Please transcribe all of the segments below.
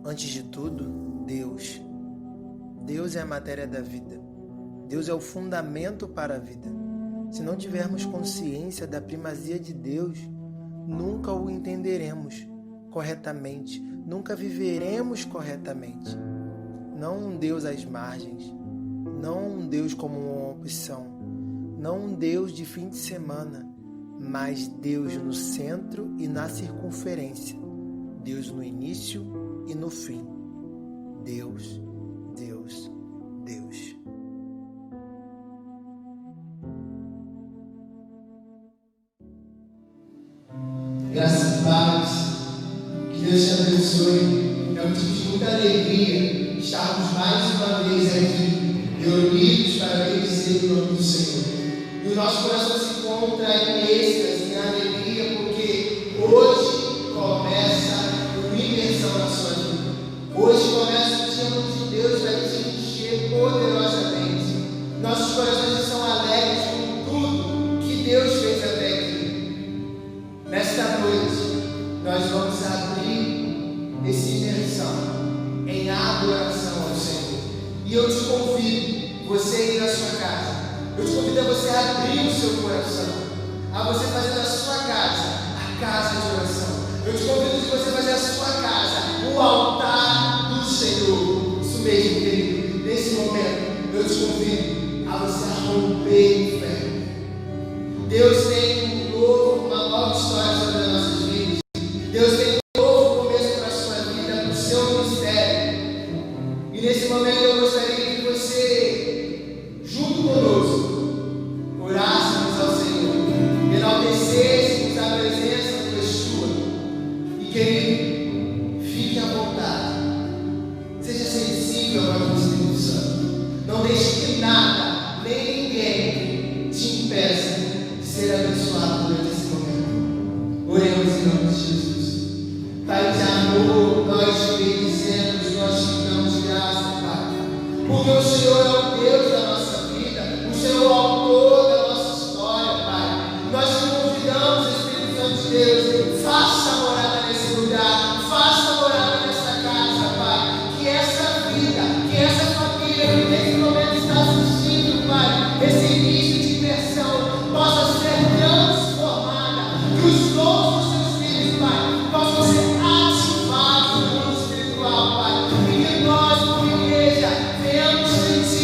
Antes de tudo, Deus. Deus é a matéria da vida. Deus é o fundamento para a vida. Se não tivermos consciência da primazia de Deus, nunca o entenderemos corretamente, nunca viveremos corretamente. Não um Deus às margens, não um Deus como uma opção, não um Deus de fim de semana, mas Deus no centro e na circunferência, Deus no início e no fim. Deus, Deus, Deus. Graças e paz, que Deus te abençoe. É motivo de muita alegria estarmos mais uma vez aqui, reunidos para bendizer o nome do Senhor. E o nosso coração se encontra em êxtase, em alegria, porque hoje começa uma imersão na sua vida. Hoje começa o dia de Deus vai te encher poderosamente. Nossos corações estão alegres com tudo que Deus fez até aqui. Nesta noite, nós vamos abrir essa imersão em adoração ao Senhor. E eu te convido, você ir à sua casa, eu te convido a você abrir o seu coração, a você fazer da sua casa a casa de oração. Eu te convido a você fazer a sua casa o altar do Senhor. Isso mesmo, querido. Nesse momento, eu te convido a você romper em fé. Deus tem uma nova história sobre as nossas vidas. Deus tem um novo começo para a sua vida, para o seu ministério. E nesse momento eu gostaria que você, junto conosco, orássemos ao Senhor, enaltecêssemos a presença do Yeshua. E querido, fique à vontade. Seja sensível ao Espírito Santo. Não deixe que nada, nem ninguém te impeça de ser abençoado durante esse momento. Oremos em nome de Jesus. Pai de amor, nós te bendizemos, nós te damos graça, Pai. Porque o Senhor é o Deus da nossa vida, o Senhor é o autor da nossa história, Pai. Nós te convidamos, Espírito Santo de Deus, faça morada nesse lugar, faça morada nessa casa, Pai. Que essa vida, que essa família que nesse momento está assistindo, Pai, esse início de imersão possa ser transformada, que os dons dos seus filhos, Pai, possam ser ativados no mundo espiritual, Pai, e que nós, como igreja, venhamos sentir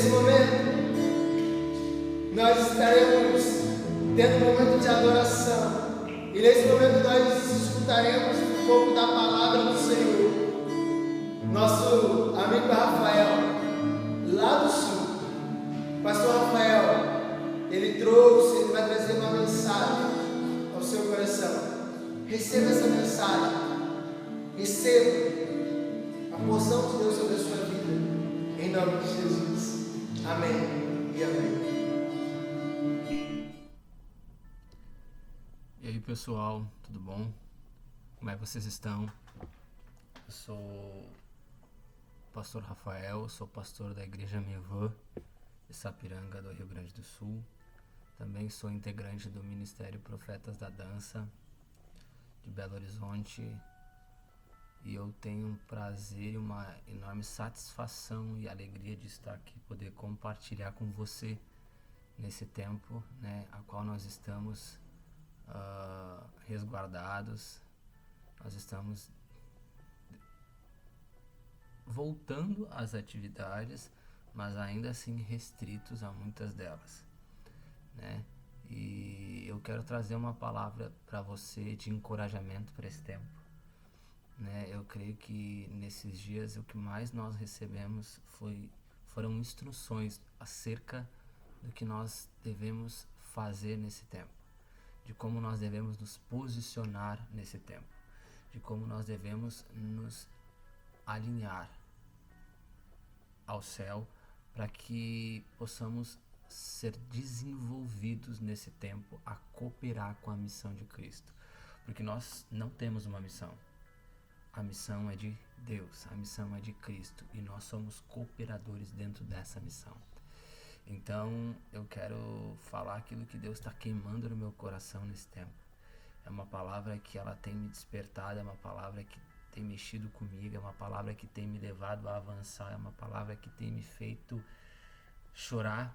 nesse momento, nós estaremos tendo um momento de adoração. E nesse momento nós escutaremos um pouco da palavra do Senhor. Nosso amigo Rafael, lá do sul, pastor Rafael, ele vai trazer uma mensagem ao seu coração. Receba essa mensagem. Receba a porção de Deus sobre a sua vida. Em nome de Jesus. Amém e amém. E aí pessoal, tudo bom? Como é que vocês estão? Eu sou o pastor Rafael, sou pastor da Igreja Mevã de Sapiranga, do Rio Grande do Sul. Também sou integrante do Ministério Profetas da Dança de Belo Horizonte. E eu tenho um prazer e uma enorme satisfação e alegria de estar aqui, poder compartilhar com você nesse tempo, né, a qual nós estamos resguardados. Nós estamos voltando às atividades, mas ainda assim restritos a muitas delas, né? E eu quero trazer uma palavra para você de encorajamento para esse tempo, né? Eu creio que nesses dias o que mais nós recebemos foram instruções acerca do que nós devemos fazer nesse tempo, de como nós devemos nos posicionar nesse tempo, de como nós devemos nos alinhar ao céu para que possamos ser desenvolvidos nesse tempo a cooperar com a missão de Cristo, porque nós não temos uma missão. A missão é de Deus, a missão é de Cristo e nós somos cooperadores dentro dessa missão. Então eu quero falar aquilo que Deus está queimando no meu coração nesse tempo. É uma palavra que ela tem me despertado, é uma palavra que tem mexido comigo, é uma palavra que tem me levado a avançar, é uma palavra que tem me feito chorar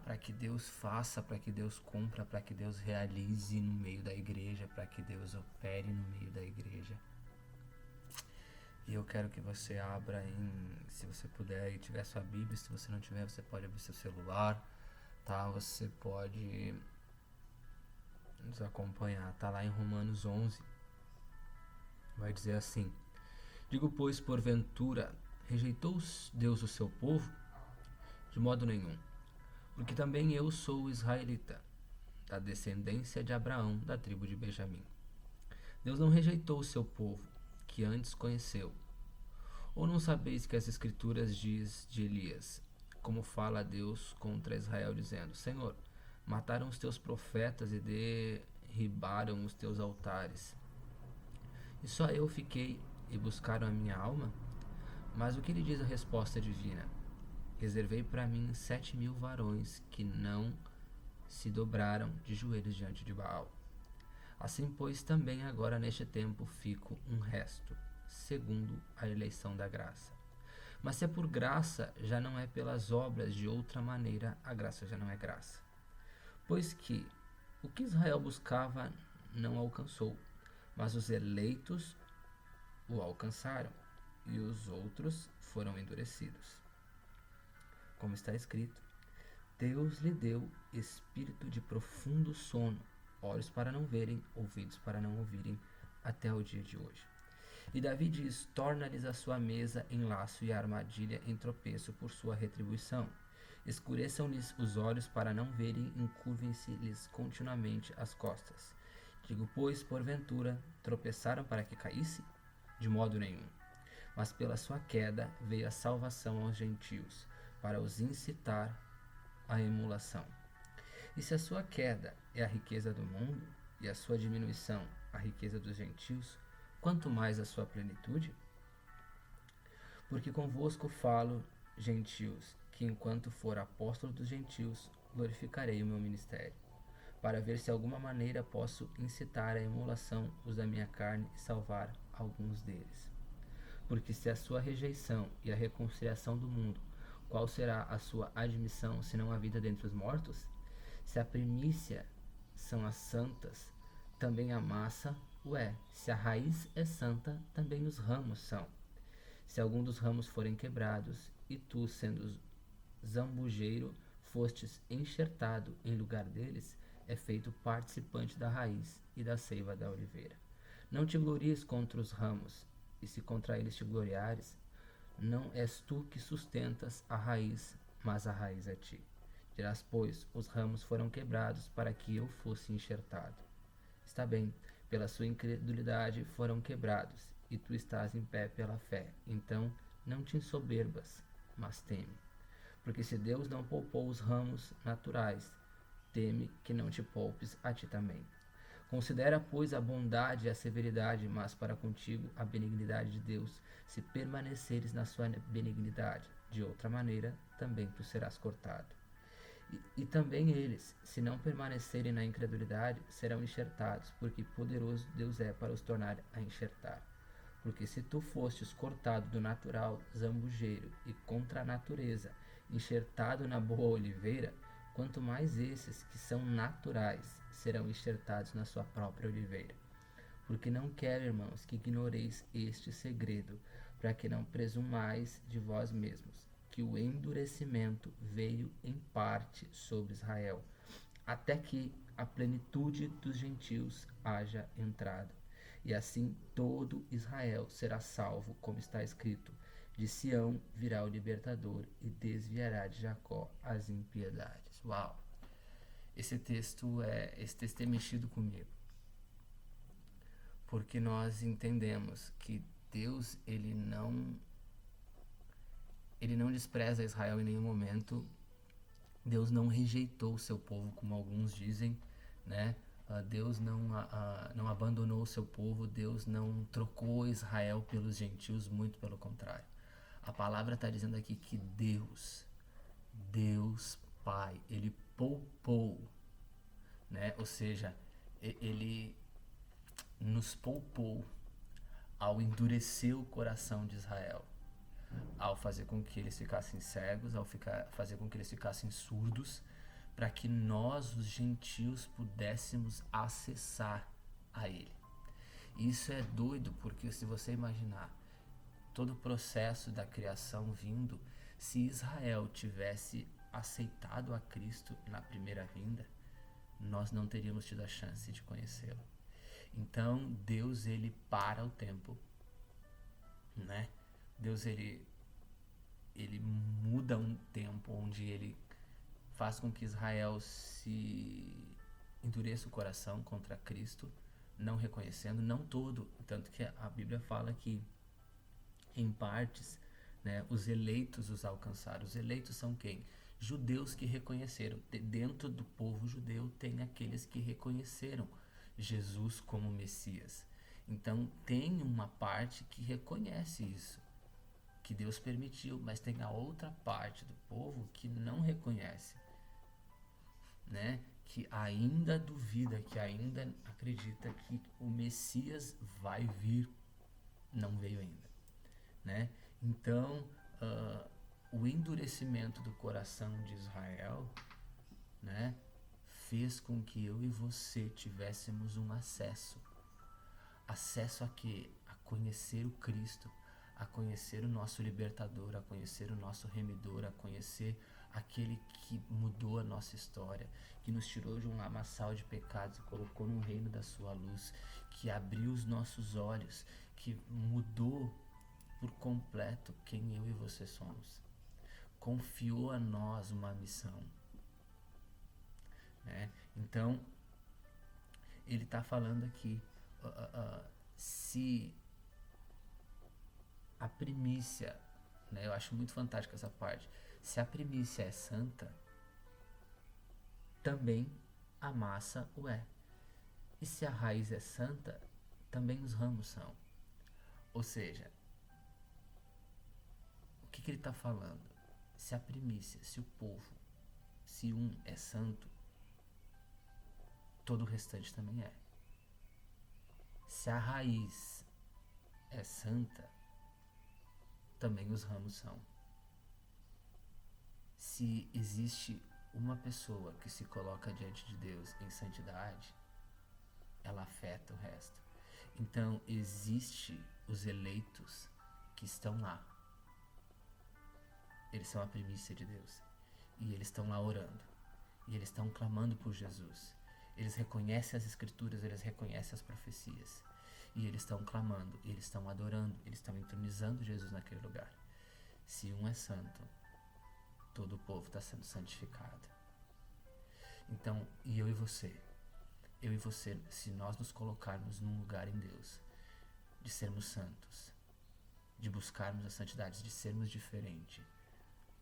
para que Deus faça, para que Deus cumpra, para que Deus realize no meio da igreja, para que Deus opere no meio da igreja. E eu quero que você abra se você puder e tiver sua Bíblia, se você não tiver, você pode abrir seu celular, tá? Você pode nos acompanhar, tá lá em Romanos 11, vai dizer assim: digo, pois, porventura, rejeitou Deus o seu povo? De modo nenhum, porque também eu sou israelita, da descendência de Abraão, da tribo de Benjamim. Deus não rejeitou o seu povo, que antes conheceu. Ou não sabeis que as Escrituras diz de Elias, como fala Deus contra Israel, dizendo: Senhor, mataram os teus profetas e derribaram os teus altares. E só eu fiquei e buscaram a minha alma? Mas o que lhe diz a resposta divina? Reservei para mim 7.000 varões que não se dobraram de joelhos diante de Baal. Assim, pois, também agora neste tempo fico um resto, segundo a eleição da graça. Mas se é por graça, já não é pelas obras, de outra maneira a graça já não é graça. Pois que o que Israel buscava não alcançou, mas os eleitos o alcançaram, e os outros foram endurecidos. Como está escrito, Deus lhe deu espírito de profundo sono, olhos para não verem, ouvidos para não ouvirem, até o dia de hoje. E Davi diz: torna-lhes a sua mesa em laço e a armadilha em tropeço por sua retribuição. Escureçam-lhes os olhos para não verem, encurvem-se-lhes continuamente as costas. Digo, pois, porventura, tropeçaram para que caísse? De modo nenhum. Mas pela sua queda veio a salvação aos gentios, para os incitar à emulação. E se a sua queda é a riqueza do mundo, e a sua diminuição a riqueza dos gentios, quanto mais a sua plenitude? Porque convosco falo, gentios, que enquanto for apóstolo dos gentios, glorificarei o meu ministério, para ver se de alguma maneira posso incitar à emulação os da minha carne e salvar alguns deles. Porque se a sua rejeição e a reconciliação do mundo, qual será a sua admissão, senão a vida dentre os mortos? Se a primícia são as santas, também a massa o é. Se a raiz é santa, também os ramos são. Se algum dos ramos forem quebrados, e tu, sendo zambujeiro fostes enxertado em lugar deles, é feito participante da raiz e da seiva da oliveira. Não te glories contra os ramos, e se contra eles te gloriares, não és tu que sustentas a raiz, mas a raiz a ti. Dirás, pois, os ramos foram quebrados para que eu fosse enxertado. Está bem, pela sua incredulidade foram quebrados, e tu estás em pé pela fé. Então, não te ensoberbas, mas teme. Porque se Deus não poupou os ramos naturais, teme que não te poupes a ti também. Considera, pois, a bondade e a severidade, mas para contigo a benignidade de Deus, se permaneceres na sua benignidade. De outra maneira, também tu serás cortado. E também eles, se não permanecerem na incredulidade, serão enxertados, porque poderoso Deus é para os tornar a enxertar. Porque se tu fostes cortado do natural zambujeiro e contra a natureza, enxertado na boa oliveira, quanto mais esses que são naturais serão enxertados na sua própria oliveira. Porque não quero, irmãos, que ignoreis este segredo, para que não presumais de vós mesmos, que o endurecimento veio em parte sobre Israel, até que a plenitude dos gentios haja entrado. E assim todo Israel será salvo, como está escrito: de Sião virá o libertador e desviará de Jacó as impiedades. Uau! Esse texto tem mexido comigo, porque nós entendemos que Deus ele não despreza Israel em nenhum momento. Deus não rejeitou o seu povo, como alguns dizem, né? Deus não abandonou o seu povo, Deus não trocou Israel pelos gentios, muito pelo contrário. A palavra está dizendo aqui que Deus Pai, Ele poupou, né? Ou seja, Ele nos poupou ao endurecer o coração de Israel, ao fazer com que eles ficassem cegos, fazer com que eles ficassem surdos, para que nós, os gentios, pudéssemos acessar a Ele. Isso é doido, porque se você imaginar todo o processo da criação vindo, se Israel tivesse aceitado a Cristo na primeira vinda, nós não teríamos tido a chance de conhecê-lo. Então, Deus, ele para o tempo, né? Deus, ele muda um tempo onde ele faz com que Israel se endureça o coração contra Cristo, não reconhecendo, não todo, tanto que a Bíblia fala que em partes, né, os eleitos os alcançaram. Os eleitos são quem? Judeus que reconheceram. Dentro do povo judeu tem aqueles que reconheceram Jesus como Messias. Então tem uma parte que reconhece isso, que Deus permitiu, mas tem a outra parte do povo que não reconhece, né? Que ainda duvida, que ainda acredita que o Messias vai vir, não veio ainda, né? Então, o endurecimento do coração de Israel, né, fez com que eu e você tivéssemos um acesso a quê? A conhecer o Cristo, a conhecer o nosso libertador, a conhecer o nosso remidor, a conhecer aquele que mudou a nossa história, que nos tirou de um lamaçal de pecados e colocou no reino da sua luz, que abriu os nossos olhos, que mudou por completo quem eu e você somos. Confiou a nós uma missão, né? Então, ele está falando aqui, se a primícia, né, eu acho muito fantástica essa parte, se a primícia é santa, também a massa o é. E se a raiz é santa, também os ramos são. Ou seja, o que ele está falando? Se a primícia, se o povo, se um é santo, todo o restante também é. Se a raiz é santa, também os ramos são. Se existe uma pessoa que se coloca diante de Deus em santidade, ela afeta o resto. Então, existe os eleitos que estão lá. Eles são a primícia de Deus. E eles estão lá orando. E eles estão clamando por Jesus. Eles reconhecem as escrituras, eles reconhecem as profecias. E eles estão clamando, eles estão adorando, eles estão entronizando Jesus naquele lugar. Se um é santo, todo o povo está sendo santificado. Então, eu e você, se nós nos colocarmos num lugar em Deus, de sermos santos, de buscarmos a santidade, de sermos diferentes,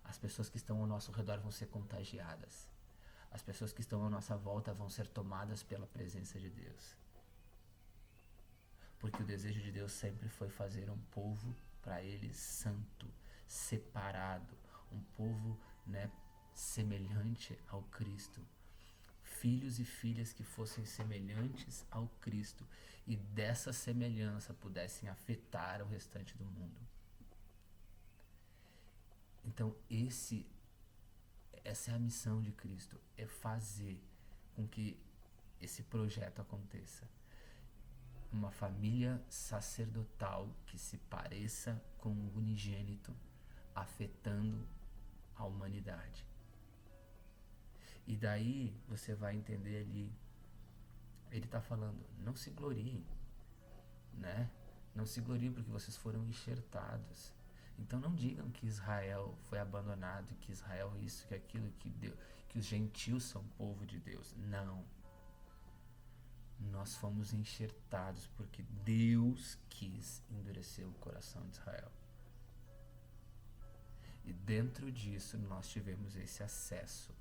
as pessoas que estão ao nosso redor vão ser contagiadas. As pessoas que estão à nossa volta vão ser tomadas pela presença de Deus. Porque o desejo de Deus sempre foi fazer um povo para ele santo, separado, um povo, semelhante ao Cristo. Filhos e filhas que fossem semelhantes ao Cristo e dessa semelhança pudessem afetar o restante do mundo. Então essa é a missão de Cristo, é fazer com que esse projeto aconteça. Uma família sacerdotal que se pareça com o unigênito, afetando a humanidade. E daí você vai entender ali, ele está falando, não se gloriem, Não se gloriem porque vocês foram enxertados. Então não digam que Israel foi abandonado, que Israel isso, que aquilo, que os gentios são povo de Deus. Não. Nós fomos enxertados porque Deus quis endurecer o coração de Israel. E dentro disso nós tivemos esse acesso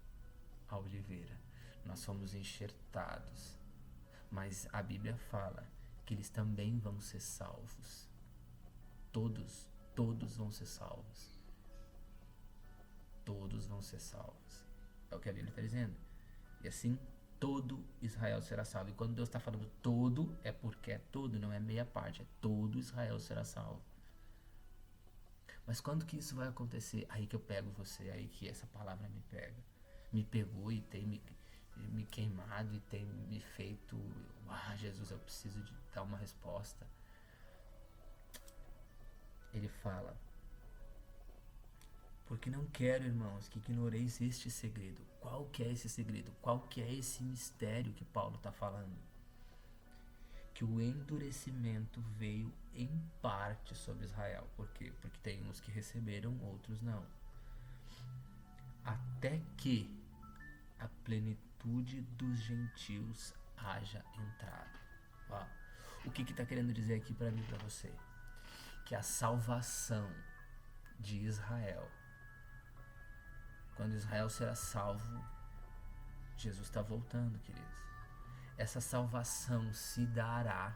à oliveira. Nós fomos enxertados. Mas a Bíblia fala que eles também vão ser salvos. Todos vão ser salvos. Todos vão ser salvos. É o que a Bíblia está dizendo. E assim, todo Israel será salvo. E quando Deus está falando todo, é porque é todo, não é meia parte. É todo Israel será salvo. Mas quando que isso vai acontecer? Aí que eu pego você, aí que essa palavra me pega. Me pegou e tem me queimado e tem me feito... Jesus, eu preciso de dar uma resposta. Ele fala: porque não quero, irmãos, que ignoreis este segredo. Qual que é esse segredo? Qual que é esse mistério que Paulo está falando? Que o endurecimento veio em parte sobre Israel. Por quê? Porque tem uns que receberam, outros não. Até que a plenitude dos gentios haja entrado. O que está querendo dizer aqui para mim e para você? Que a salvação de Israel, quando Israel será salvo, Jesus está voltando, queridos. Essa salvação se dará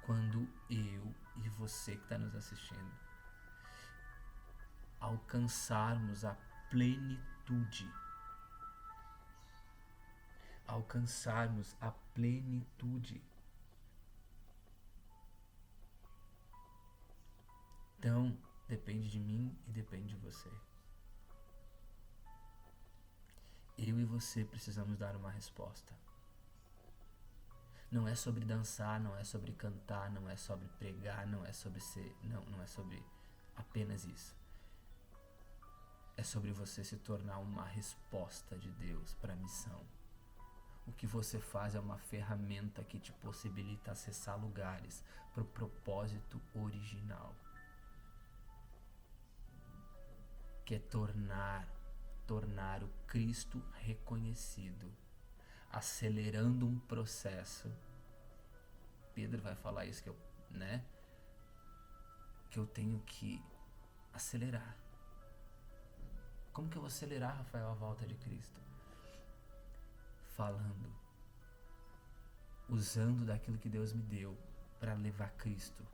quando eu e você que está nos assistindo alcançarmos a plenitude. Alcançarmos a plenitude. Então, depende de mim e depende de você. Eu e você precisamos dar uma resposta. Não é sobre dançar, não é sobre cantar, não é sobre pregar, não é sobre ser... Não é sobre apenas isso. É sobre você se tornar uma resposta de Deus para a missão. O que você faz é uma ferramenta que te possibilita acessar lugares para o propósito original. Que é tornar o Cristo reconhecido, acelerando um processo. Pedro vai falar isso, que eu tenho que acelerar. Como que eu vou acelerar, Rafael, a volta de Cristo? Falando, usando daquilo que Deus me deu para levar Cristo.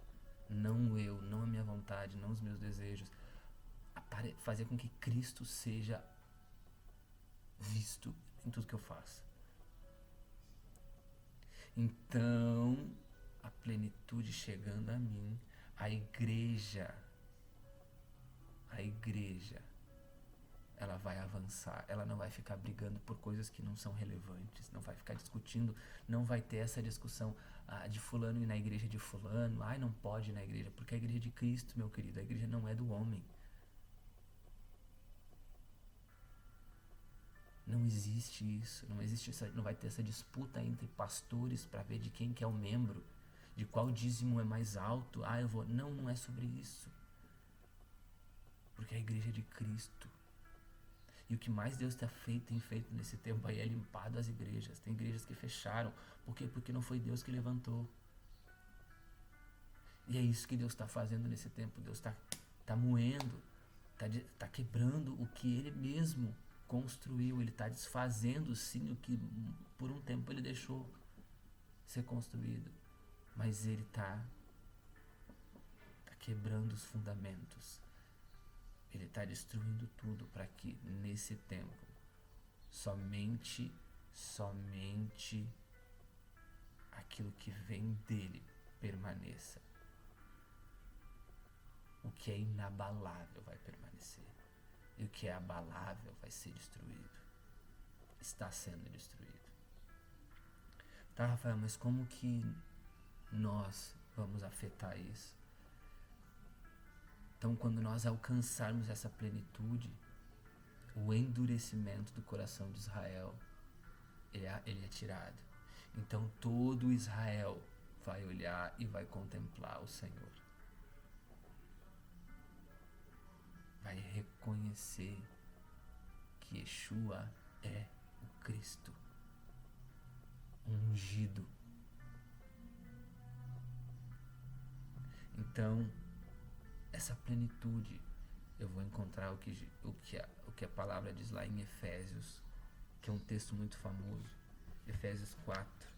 Não eu, não a minha vontade, não os meus desejos. Fazer com que Cristo seja visto em tudo que eu faço. Então, a plenitude chegando a mim, a igreja, ela vai avançar, ela não vai ficar brigando por coisas que não são relevantes, não vai ficar discutindo, não vai ter essa discussão de fulano ir na igreja de fulano, não pode ir na igreja, porque a igreja é de Cristo, meu querido, a igreja não é do homem. existe isso, não vai ter essa disputa entre pastores para ver de quem que é o membro, de qual dízimo é mais alto. Não é sobre isso. Porque a igreja é de Cristo. E o que mais Deus tem feito nesse tempo aí é limpado as igrejas. Tem igrejas que fecharam. Por quê? Porque não foi Deus que levantou. E é isso que Deus está fazendo nesse tempo. Deus está moendo, está quebrando o que Ele mesmo construiu. Ele está desfazendo sim o que por um tempo Ele deixou ser construído. Mas Ele está quebrando os fundamentos. Ele está destruindo tudo para que nesse tempo somente aquilo que vem dele permaneça. O que é inabalável vai permanecer. E o que é abalável vai ser destruído. Está sendo destruído. Tá, Rafael, mas como que nós vamos afetar isso? Então, quando nós alcançarmos essa plenitude, o endurecimento do coração de Israel, ele é tirado. Então, todo Israel vai olhar e vai contemplar o Senhor. Vai reconhecer que Yeshua é o Cristo, ungido. Então, essa plenitude, eu vou encontrar o que a palavra diz lá em Efésios, que é um texto muito famoso, Efésios 4.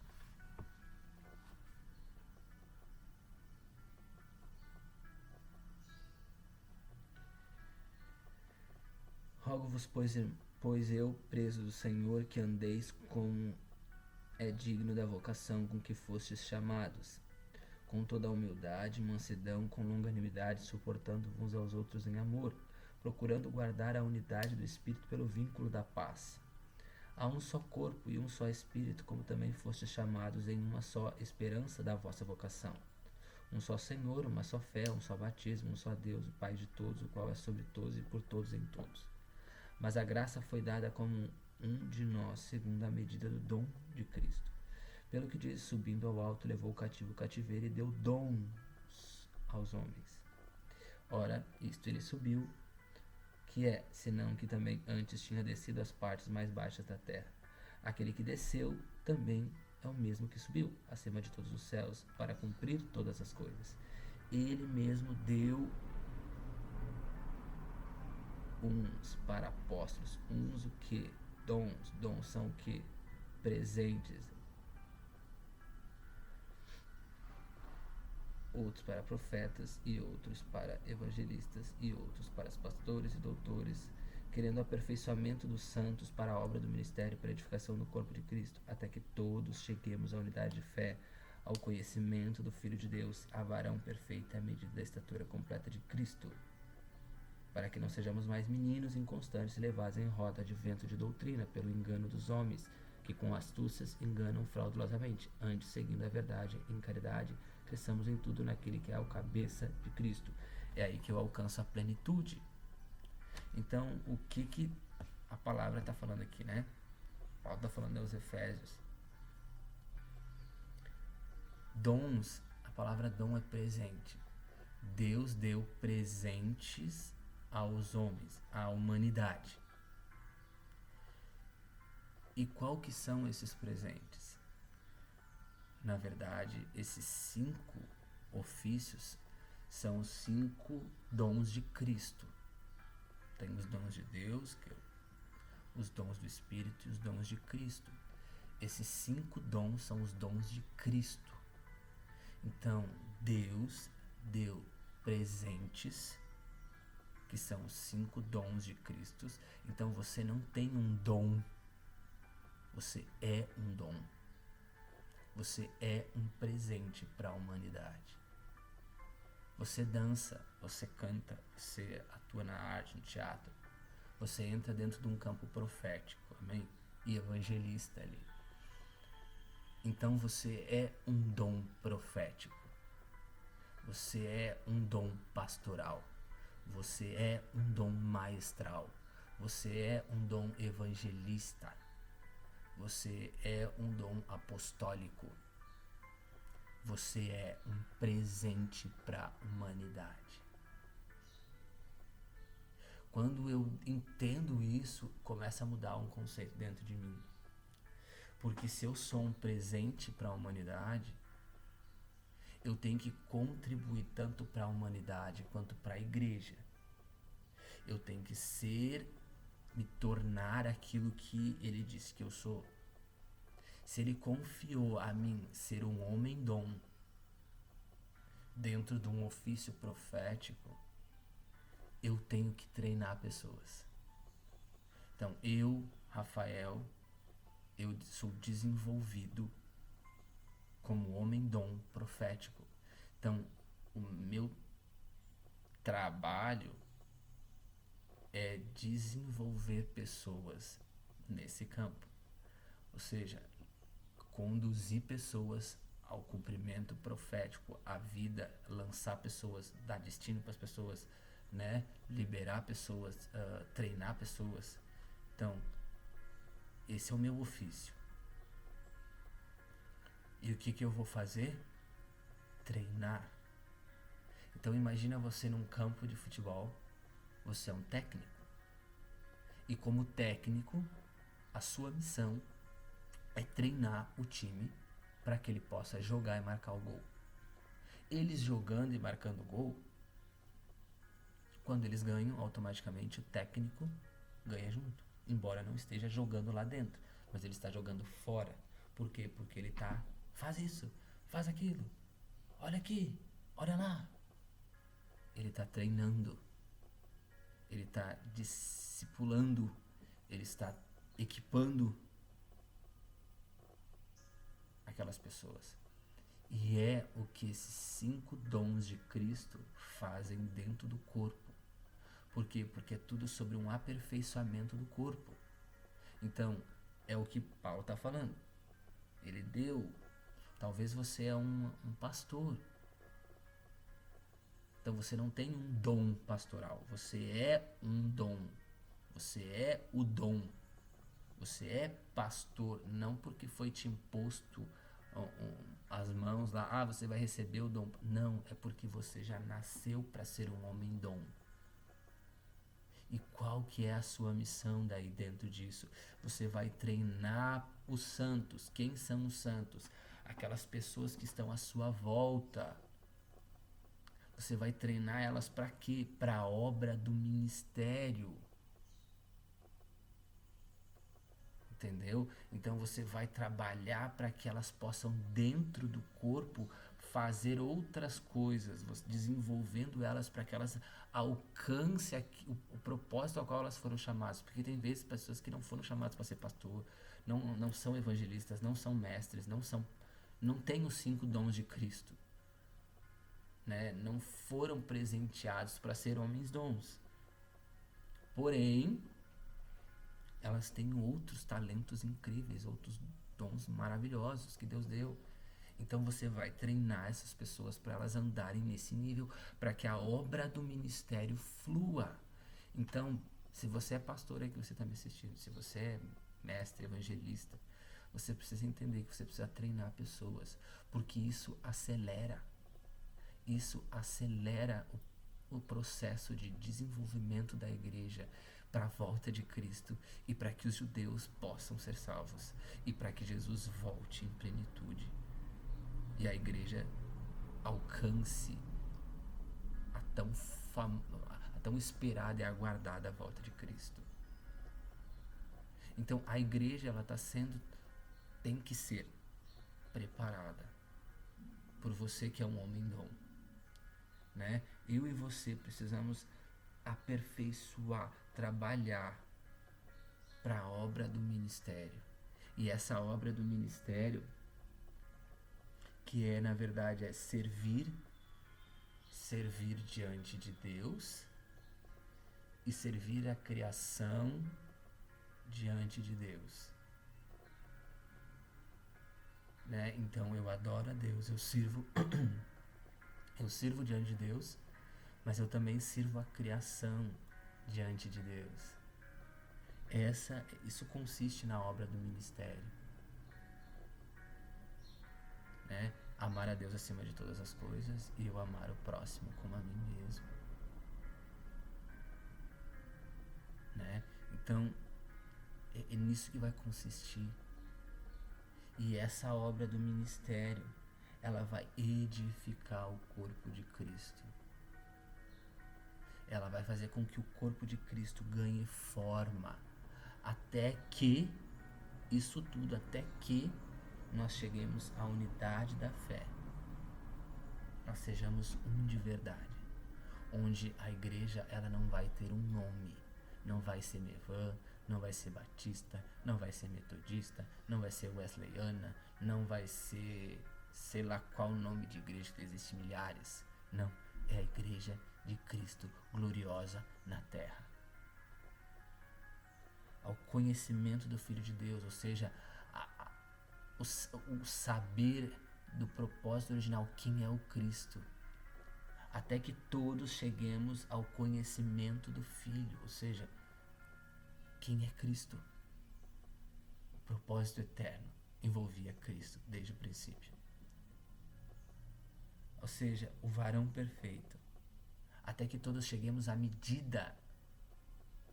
Rogo-vos, pois eu, preso do Senhor, que andeis como é digno da vocação com que fostes chamados, com toda a humildade, mansidão, com longanimidade, suportando uns aos outros em amor, procurando guardar a unidade do Espírito pelo vínculo da paz. Há um só corpo e um só Espírito, como também fostes chamados em uma só esperança da vossa vocação. Um só Senhor, uma só fé, um só batismo, um só Deus, o Pai de todos, o qual é sobre todos e por todos em todos. Mas a graça foi dada como um de nós, segundo a medida do dom de Cristo. Pelo que diz, subindo ao alto, levou o cativo o cativeiro e deu dons aos homens. Ora, isto ele subiu, que é, senão que também antes tinha descido às partes mais baixas da terra. Aquele que desceu também é o mesmo que subiu, acima de todos os céus, para cumprir todas as coisas. Ele mesmo deu uns para apóstolos, uns o que? Dons são o que? Presentes. Outros para profetas, e outros para evangelistas, e outros para pastores e doutores, querendo o aperfeiçoamento dos santos para a obra do ministério e para a edificação do corpo de Cristo, até que todos cheguemos à unidade de fé, ao conhecimento do Filho de Deus, a varão perfeita à medida da estatura completa de Cristo, para que não sejamos mais meninos inconstantes e levados em roda de vento de doutrina pelo engano dos homens, que com astúcias enganam fraudulosamente, antes seguindo a verdade em caridade, cresçamos em tudo naquele que é o cabeça de Cristo. É aí que eu alcanço a plenitude. Então, o que a palavra está falando aqui, né? Paulo está falando aos Efésios. Dons, a palavra dom é presente. Deus deu presentes aos homens, à humanidade. E qual que são esses presentes? Na verdade, esses 5 ofícios são os 5 dons de Cristo. Tem os dons de Deus, os dons do Espírito e os dons de Cristo. Esses 5 dons são os dons de Cristo. Então, Deus deu presentes, que são os 5 dons de Cristo. Então, você não tem um dom, você é um dom. Você é um presente para a humanidade. Você dança, você canta, você atua na arte, no teatro. Você entra dentro de um campo profético, amém? E evangelista ali. Então você é um dom profético. Você é um dom pastoral. Você é um dom maestral. Você é um dom evangelista. Você é um dom apostólico. Você é um presente para a humanidade. Quando eu entendo isso, começa a mudar um conceito dentro de mim. Porque se eu sou um presente para a humanidade, eu tenho que contribuir tanto para a humanidade quanto para a igreja. Eu tenho que me tornar aquilo que ele disse que eu sou. Se ele confiou a mim ser um homem-dom dentro de um ofício profético, eu tenho que treinar pessoas. Então, eu, Rafael, eu sou desenvolvido como homem-dom profético. Então, o meu trabalho é desenvolver pessoas nesse campo. Ou seja, conduzir pessoas ao cumprimento profético, à vida, lançar pessoas, dar destino para as pessoas, né? Liberar pessoas, treinar pessoas. Então, esse é o meu ofício. E o que eu vou fazer? Treinar. Então imagina você num campo de futebol, você é um técnico. E como técnico, a sua missão é treinar o time para que ele possa jogar e marcar o gol. Eles jogando e marcando gol, quando eles ganham, automaticamente o técnico ganha junto. Embora não esteja jogando lá dentro, mas ele está jogando fora. Por quê? Porque ele está, faz isso, faz aquilo, olha aqui, olha lá. Ele está treinando, ele está discipulando, ele está equipando aquelas pessoas. E é o que esses 5 dons de Cristo fazem dentro do corpo. Por quê? Porque é tudo sobre um aperfeiçoamento do corpo. Então, é o que Paulo está falando. Ele deu. Talvez você é um pastor. Então você não tem um dom pastoral. Você é um dom. Você é o dom. Você é pastor, não porque foi te imposto as mãos lá, você vai receber o dom. Não, é porque você já nasceu para ser um homem-dom. E qual que é a sua missão daí dentro disso? Você vai treinar os santos. Quem são os santos? Aquelas pessoas que estão à sua volta. Você vai treinar elas para quê? Para a obra do ministério. Entendeu? Então você vai trabalhar para que elas possam, dentro do corpo, fazer outras coisas, desenvolvendo elas para que elas alcancem o propósito ao qual elas foram chamadas. Porque tem vezes pessoas que não foram chamadas para ser pastor, não são evangelistas, não são mestres, não têm os 5 dons de Cristo, né? Não foram presenteados para ser homens dons. Porém, elas têm outros talentos incríveis, outros dons maravilhosos que Deus deu. Então você vai treinar essas pessoas para elas andarem nesse nível, para que a obra do ministério flua. Então, se você é pastor aí que você está me assistindo, se você é mestre, evangelista, você precisa entender que você precisa treinar pessoas, porque isso acelera o processo de desenvolvimento da igreja para a volta de Cristo e para que os judeus possam ser salvos e para que Jesus volte em plenitude e a igreja alcance a tão esperada e aguardada volta de Cristo. Então a igreja tem que ser preparada por você que é um homem-dom, né? Eu e você precisamos aperfeiçoar, trabalhar para a obra do ministério. E essa obra do ministério, que na verdade é servir diante de Deus e servir a criação diante de Deus, né? Então eu adoro a Deus, eu sirvo diante de Deus, mas eu também sirvo a criação diante de Deus. Isso consiste na obra do ministério, né? Amar a Deus acima de todas as coisas e eu amar o próximo como a mim mesmo, né? Então, é nisso que vai consistir. E essa obra do ministério, ela vai edificar o corpo de Cristo. Ela vai fazer com que o corpo de Cristo ganhe forma, até que nós cheguemos à unidade da fé. Nós sejamos um de verdade, onde a igreja ela não vai ter um nome, não vai ser Mevan, não vai ser Batista, não vai ser Metodista, não vai ser Wesleyana, não vai ser sei lá qual nome de igreja, que existe milhares. Não, é a igreja de Cristo gloriosa na terra. Ao conhecimento do Filho de Deus, ou seja, o saber do propósito original, quem é o Cristo, até que todos cheguemos ao conhecimento do Filho, ou seja, quem é Cristo. O propósito eterno envolvia Cristo desde o princípio. Ou seja, o varão perfeito, até que todos cheguemos à medida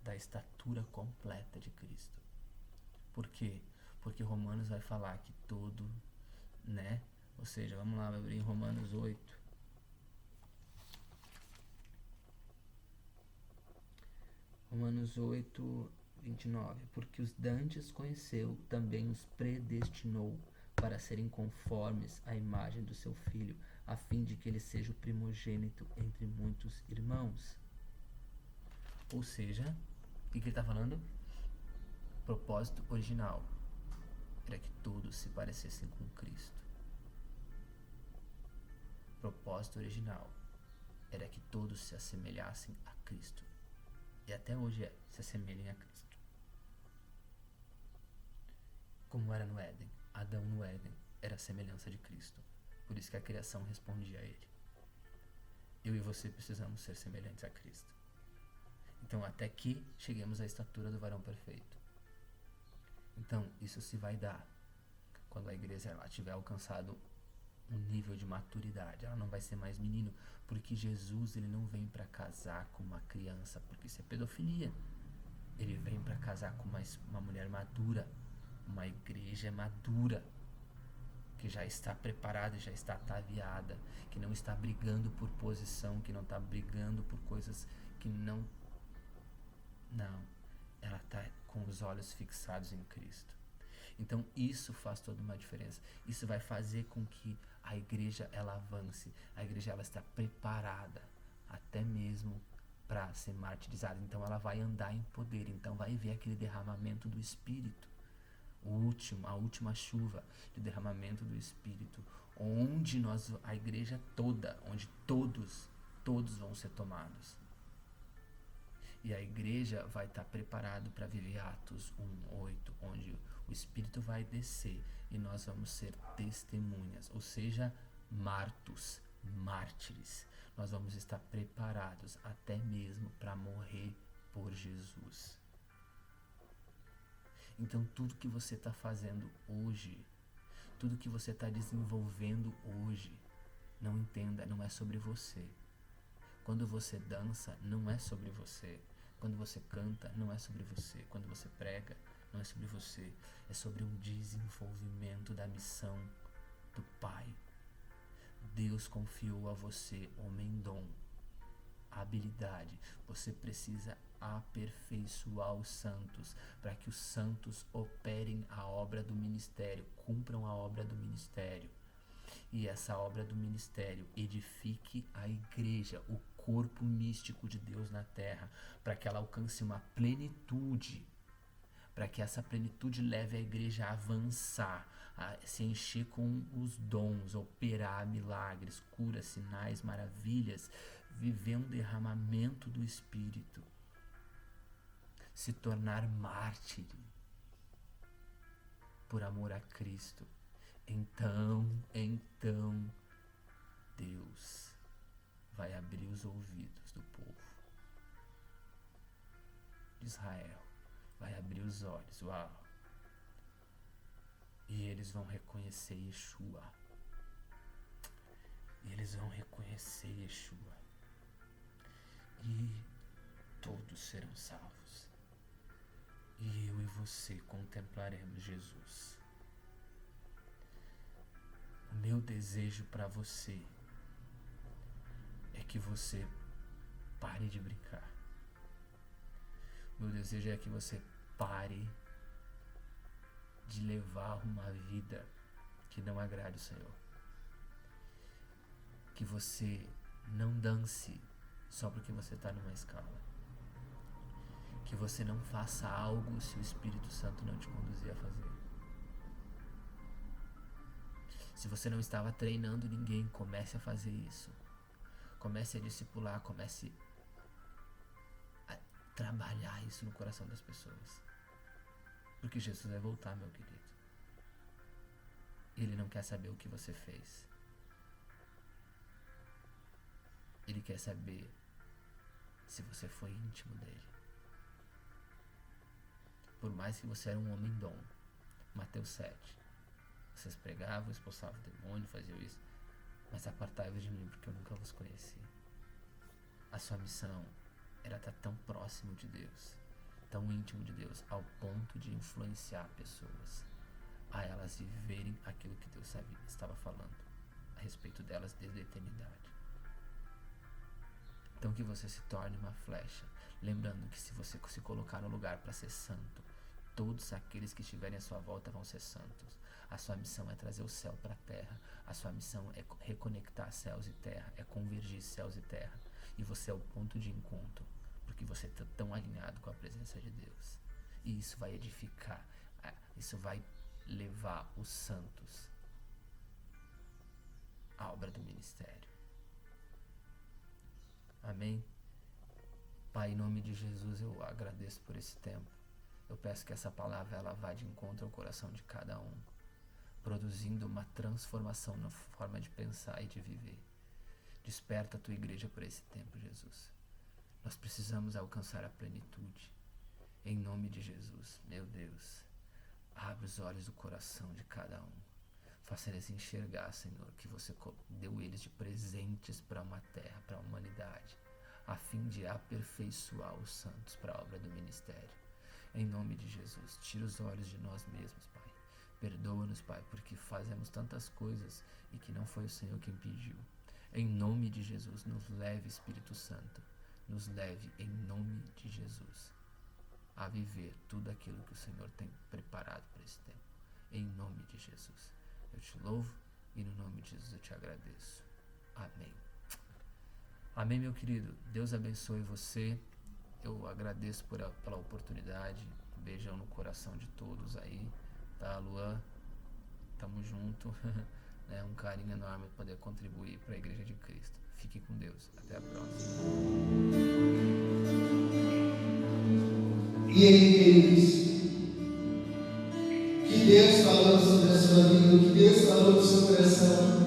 da estatura completa de Cristo. Por quê? Porque Romanos vai falar que todo, né? Ou seja, vamos lá, abrir em Romanos 8. Romanos 8, 29. Porque os dantes conheceu, também os predestinou para serem conformes à imagem do seu Filho, a fim de que ele seja o primogênito entre muitos irmãos. Ou seja, o que ele está falando? Propósito original era que todos se parecessem com Cristo. Propósito original era que todos se assemelhassem a Cristo. E até hoje se assemelhem a Cristo. Como era no Éden. Adão no Éden era a semelhança de Cristo. Por isso que a criação respondia a ele. Eu e você precisamos ser semelhantes a Cristo. Então, até que cheguemos à estatura do varão perfeito. Então, isso se vai dar quando a igreja ela tiver alcançado um nível de maturidade. Ela não vai ser mais menino, porque Jesus ele não vem para casar com uma criança, porque isso é pedofilia. Ele vem para casar com uma mulher madura, uma igreja madura, que já está preparada, já está ataviada, que não está brigando por posição, que não está brigando por coisas que não, ela está com os olhos fixados em Cristo. Então isso faz toda uma diferença. Isso vai fazer com que a igreja ela avance. A igreja ela está preparada até mesmo para ser martirizada. Então ela vai andar em poder. Então vai ver aquele derramamento do Espírito. A última chuva de derramamento do Espírito, onde a igreja toda, onde todos vão ser tomados. E a igreja vai estar preparada para viver Atos 1:8, onde o Espírito vai descer e nós vamos ser testemunhas, ou seja, mártires. Nós vamos estar preparados até mesmo para morrer por Jesus. Então tudo que você está fazendo hoje, tudo que você está desenvolvendo hoje, não entenda, não é sobre você. Quando você dança, não é sobre você. Quando você canta, não é sobre você. Quando você prega, não é sobre você. É sobre um desenvolvimento da missão do Pai. Deus confiou a você homem-dom, habilidade. Você precisa aperfeiçoar os santos, para que os santos operem a obra do ministério, cumpram a obra do ministério. E essa obra do ministério edifique a igreja, o corpo místico de Deus na terra, para que ela alcance uma plenitude, para que essa plenitude leve a igreja a avançar, a se encher com os dons, operar milagres, curas, sinais, maravilhas, viver um derramamento do Espírito, se tornar mártir por amor a Cristo. Então Deus vai abrir os ouvidos do povo de Israel, vai abrir os olhos. Uau! E eles vão reconhecer Yeshua. E eles vão reconhecer Yeshua. E todos serão salvos. E eu e você contemplaremos Jesus. O meu desejo para você é que você pare de brincar. O meu desejo é que você pare de levar uma vida que não agrade o Senhor. Que você não dance só porque você está numa escala. Que você não faça algo se o Espírito Santo não te conduzir a fazer. Se você não estava treinando ninguém, comece a fazer isso. Comece a discipular, comece a trabalhar isso no coração das pessoas. Porque Jesus vai voltar, meu querido. Ele não quer saber o que você fez. Ele quer saber se você foi íntimo dele. Por mais que você era um homem dom. Mateus 7. Vocês pregavam, expulsavam o demônio, faziam isso. Mas apartai-vos de mim, porque eu nunca vos conheci. A sua missão era estar tão próximo de Deus, tão íntimo de Deus, ao ponto de influenciar pessoas a elas viverem aquilo que Deus estava falando a respeito delas desde a eternidade. Então que você se torne uma flecha, lembrando que se você se colocar no lugar para ser santo, todos aqueles que estiverem à sua volta vão ser santos. A sua missão é trazer o céu para a terra. A sua missão é reconectar céus e terra, é convergir céus e terra. E você é o ponto de encontro, porque você está tão alinhado com a presença de Deus. E isso vai edificar, isso vai levar os santos à obra do ministério. Amém? Pai, em nome de Jesus, eu agradeço por esse tempo. Eu peço que essa palavra ela vá de encontro ao coração de cada um, produzindo uma transformação na forma de pensar e de viver. Desperta a tua igreja por esse tempo, Jesus. Nós precisamos alcançar a plenitude. Em nome de Jesus, meu Deus, abre os olhos do coração de cada um. Faça eles enxergar, Senhor, que você deu eles de presentes para uma terra, para a humanidade, a fim de aperfeiçoar os santos para a obra do ministério. Em nome de Jesus, tira os olhos de nós mesmos, Pai. Perdoa-nos, Pai, porque fazemos tantas coisas e que não foi o Senhor quem pediu. Em nome de Jesus, nos leve, Espírito Santo, nos leve, em nome de Jesus, a viver tudo aquilo que o Senhor tem preparado para esse tempo. Em nome de Jesus, eu te louvo e no nome de Jesus eu te agradeço. Amém. Amém, meu querido. Deus abençoe você. Eu agradeço pela oportunidade. Um beijão no coração de todos aí. Tá, Luan? Tamo junto. É um carinho enorme poder contribuir para a Igreja de Cristo. Fique com Deus. Até a próxima. E aí, queridos, que Deus falou sobre a sua vida, que Deus falou do seu coração.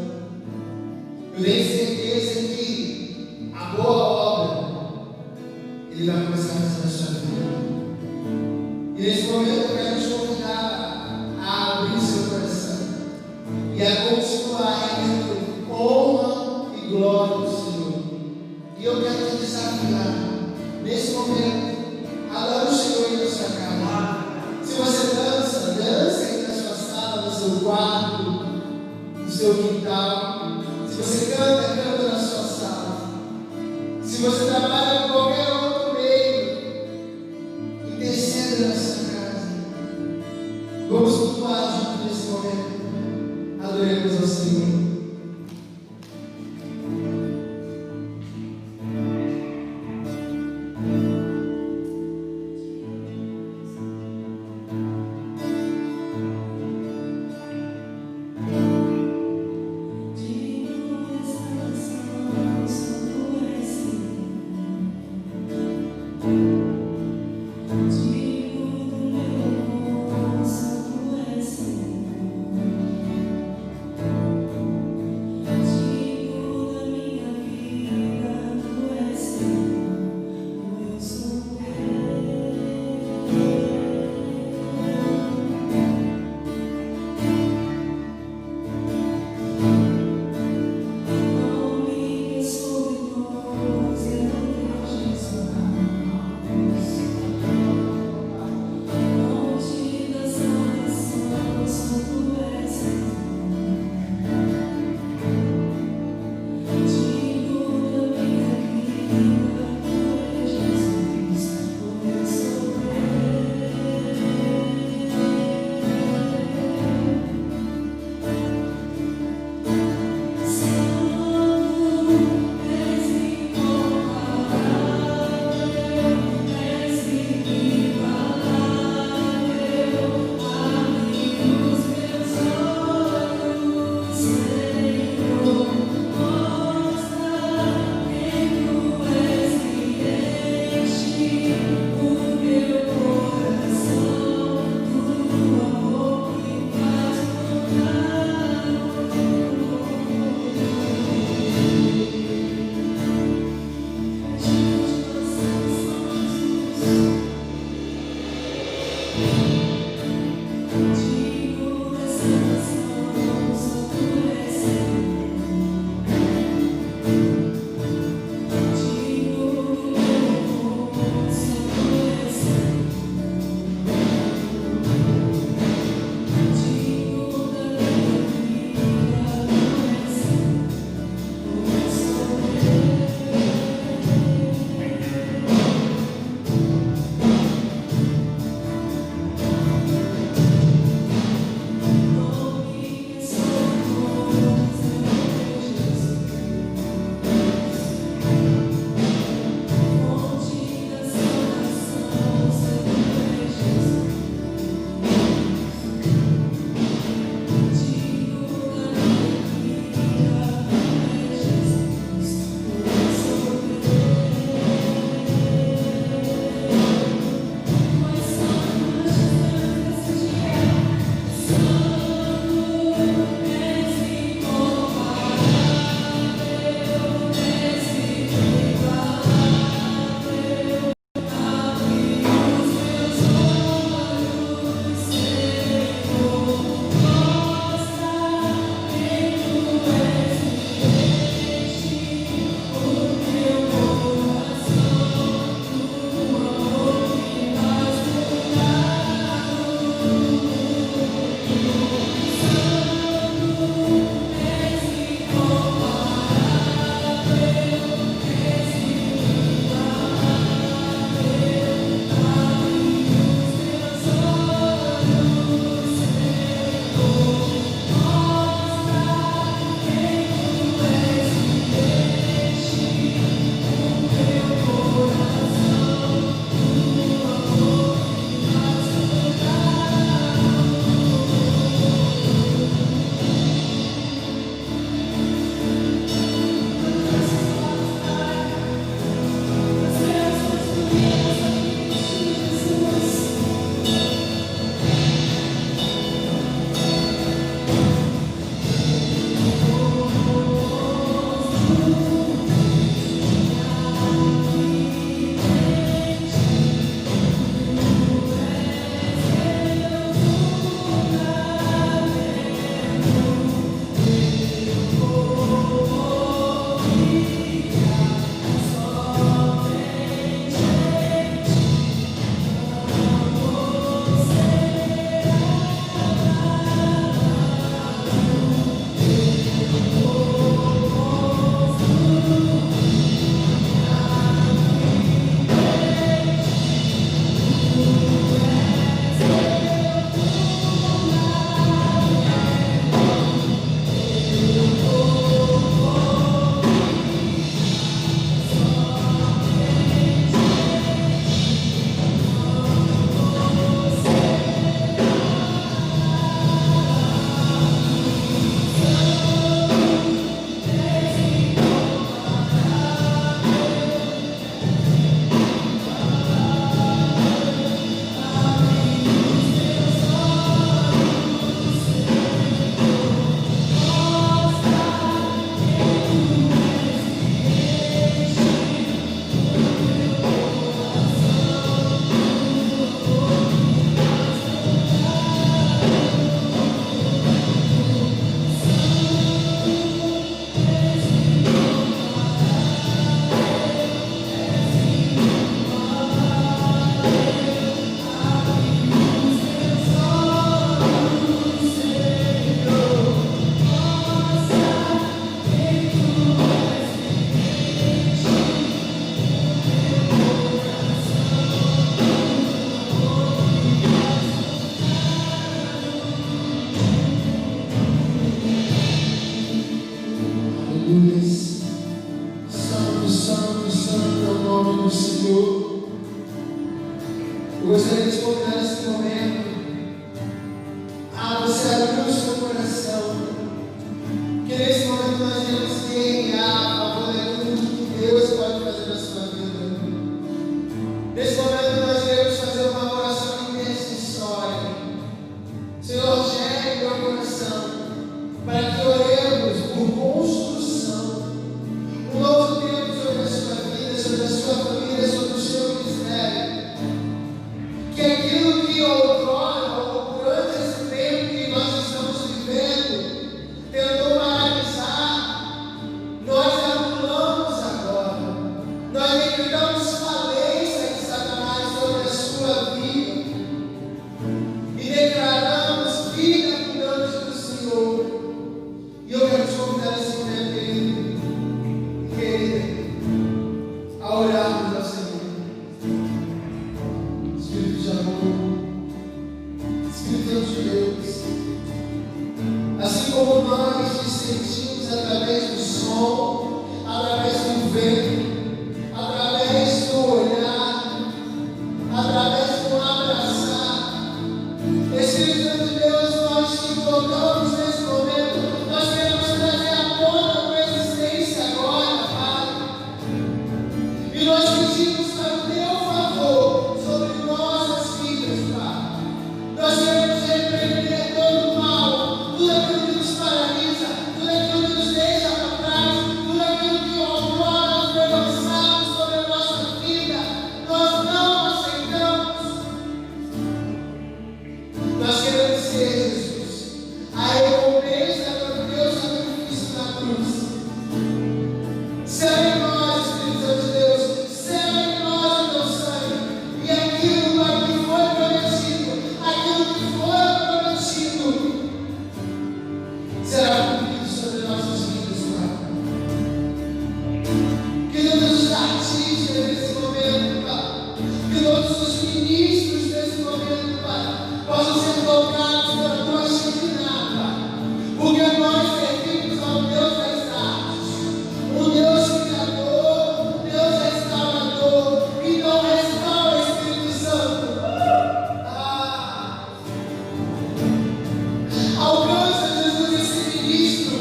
Eu tenho certeza que a boa obra Ele vai começar a fazer na sua vida. E nesse momento eu quero te convidar a abrir o seu coração e a continuar indo honra e glória do Senhor. E eu quero te desafiar nesse momento. Adore o Senhor aí na sua casa. Se você dança, dança aí na sua sala, no seu quarto, no seu quintal. Se você canta, canta na sua sala. Se você trabalha em qualquer outro meio, interceda na sua casa. Vamos cultuar junto nesse momento. Adoremos ao Senhor. Eu gostaria de convidar nesse momento a você abrir o seu coração, que nesse momento nós iremos guerrear a favor daquilo que Deus pode fazer na sua vida. Nesse momento nós iremos fazer uma oração intercessória. Senhor, gere meu coração para que oremos por construção, um novo tempo sobre a sua vida, sobre a sua família, sobre o seu ministério. Que aquilo que outrora, ou durante esse tempo que nós estamos vivendo, tentou paralisar, nós anulamos agora. Nós decretamos falência de Satanás sobre a sua vida e declaramos vida abundante do Senhor. E eu quero te convidar nesse momento, querido e querida, a orarmos ao Senhor. Espírito de amor, Espírito de Deus, assim como nós te sentimos através do som, através do vento, através do olhar, através do abraçar, Espírito de Deus, nós te colocamos nesse momento, nós queremos trazer à tona a tua existência agora, Pai, e nós pedimos para o teu favor sobre nossas vidas, Pai. Nós queremos repreender todo o mal, tudo aquilo que nos paralisa, tudo aquilo que nos deixa para trás, tudo aquilo que outrora foi lançado sobre a nossa vida. Nós não aceitamos. Nós queremos ser, Jesus, a recompensa do teu sacrifício na cruz. Serve em nós, Espírito de Deus, serve em nós o teu sangue, e aquilo que foi prometido será cumprido sobre nossas vidas, Pai. Que todos os artistas nesse momento, Pai, que todos os ministros nesse momento, Pai, possam ser tocados pela tua Shekinah, Pai, porque nós servimos ao Deus das artes, um Deus criador, um Deus restaurador, então restaura o Espírito Santo. Alcança, Jesus, esse ministro.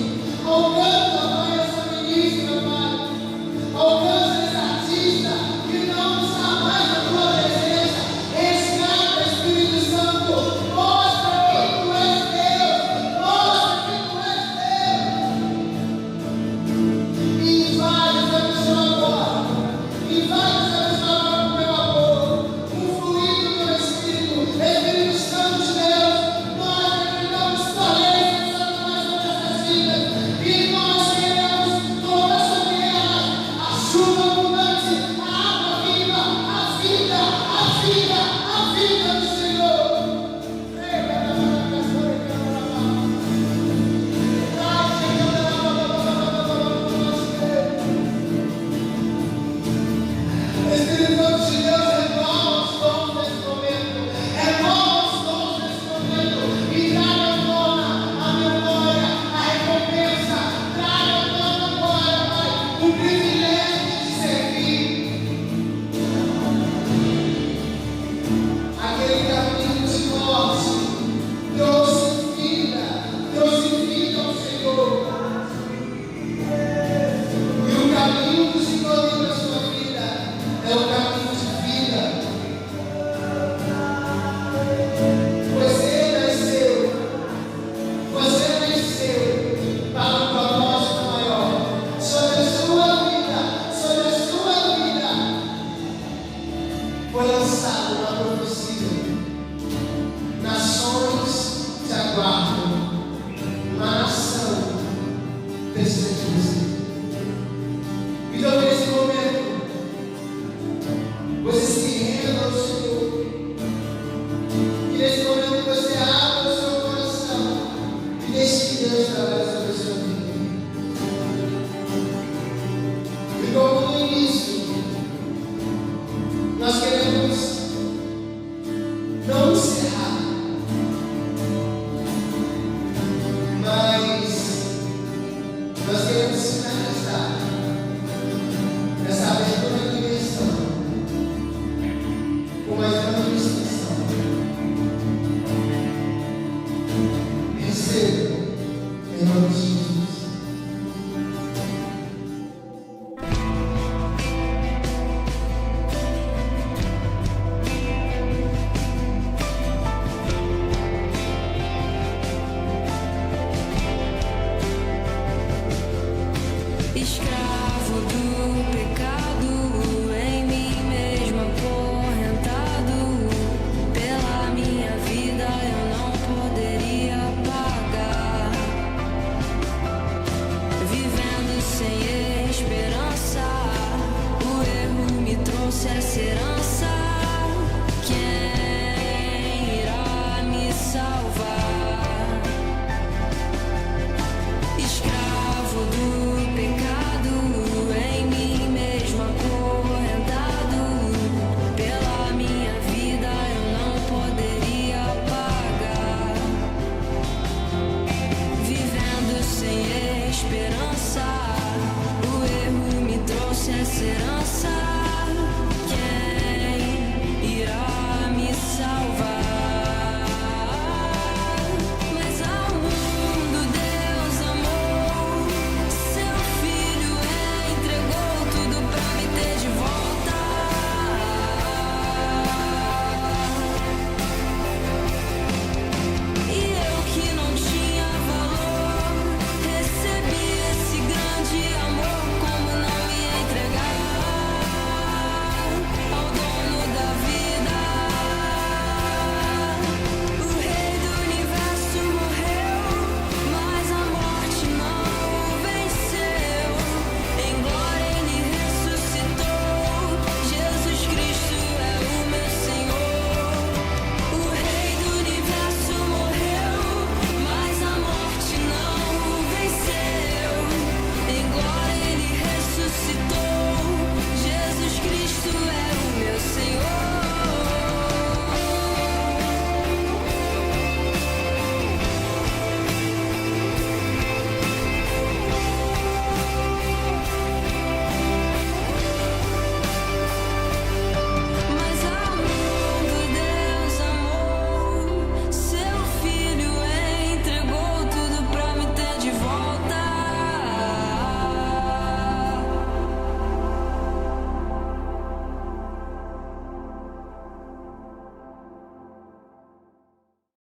Alcança, Pai, essa ministra, Pai. Alcança esse artista que não está mais na tua presença. Resgata, Espírito Santo. Mostra que tu és Deus. Mostra que tu és Deus. E invade a pessoa agora. Invade a pessoa agora com teu amor. Com o fluido do teu Espírito. Espírito Santo de Deus. E nós queremos toda essa terra, a chuva abundante, a água viva, a vida, a vida, a vida do Senhor. Espírito Santo de Deus, renova os dons nesse momento, renova os dons nesse momento e traga à tona a memória, a recompensa, traga à tona agora, Pai, o privilégio de te servir. Aquele que